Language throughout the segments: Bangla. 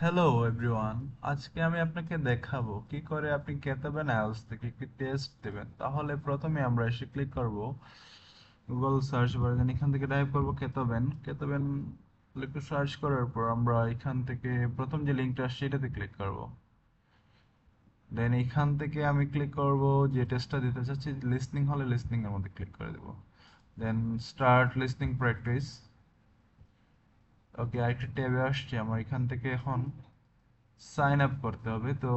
হ্যালো এভরিওয়ান, আজকে আমি আপনাকে দেখাবো কি করে আপনি কেতাবেন আইএলটিএস থেকে একটি টেস্ট দেবেন। তাহলে প্রথমে আমরা এসে ক্লিক করব গুগল সার্চ বারে, দেন এখান থেকে টাইপ করব কেতাবেন। কেতাবেন লিখে সার্চ করার পর আমরা এখান থেকে প্রথম যে লিঙ্কটা আসছে এটাতে ক্লিক করব। দেন এখান থেকে আমি ক্লিক করব যে টেস্টটা দিতে চাচ্ছি, লিসনিং হলে লিসনিং এর মধ্যে ক্লিক করে দেব। Then start listening practice. Okay, আরেকটা ট্যাবে আসছে আমার, এখান থেকে এখন সাইন আপ করতে হবে। তো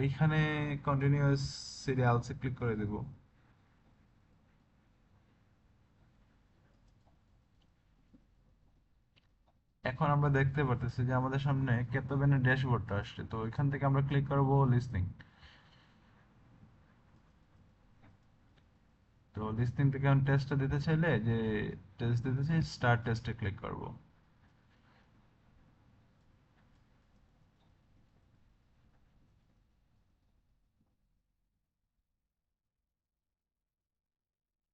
এইখানে কন্টিনিউয়াস সিরিয়ালসে ক্লিক করে দেব। এখন আমরা দেখতে পারতেছি যে আমাদের সামনে কেতবেনের ড্যাশবোর্ডটা আসছে। তো এখান থেকে আমরা ক্লিক করব লিসনিং। তো লিসনিং থেকে এখন টেস্টটা দিতে চাইলে, যে টেস্ট দিতে চাই, স্টার্ট টেস্টে ক্লিক করব।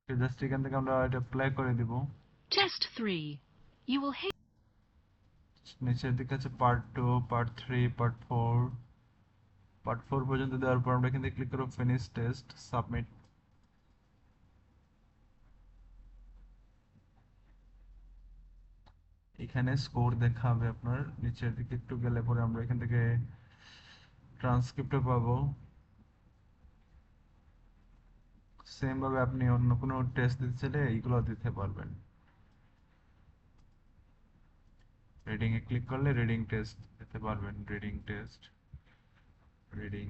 জাস্ট এখান থেকে আমরা এটা প্লে করে দিব। Test 3. You will hear. নিচের দিকে আছে পার্ট 2, পার্ট 3, পার্ট 4। পার্ট 4 পর্যন্ত দেওয়ার পর আমরা এখান থেকে ক্লিক করব ফিনিশ টেস্ট, সাবমিট। এখানে স্কোর দেখাবে আপনার। নিচের দিকে একটু গেলে পরে আমরা এখান থেকে ট্রান্সক্রিপ্টও পাবো। সেম ভাবে আপনি অন্য কোনো টেস্ট দিতে চাইলে এইগুলো দিতে পারবেন। রিডিং এ ক্লিক করলে রিডিং টেস্ট দিতে পারবেন। Reading test, reading.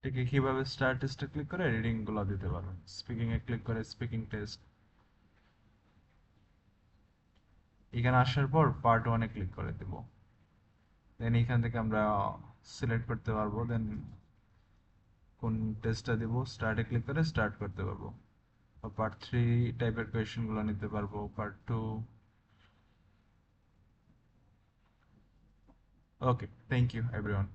ঠিক কিভাবে স্টার টেস্টে ক্লিক করে রিডিং গুলো দিতে পারবেন। স্পিকিং এ ক্লিক করে স্পিকিং টেস্ট। এখানে আসার পর পার্ট 1 এ ক্লিক করে দেব। দেন এখান থেকে আমরা সিলেক্ট করতে পারবো, দেন কোন টেস্টটা দেব, স্টার্টে ক্লিক করে স্টার্ট করতে পারবো। পার্ট 3 টাইপের কোয়েশ্চেন গুলো নিতে পারবো, part 2। Okay, thank you everyone.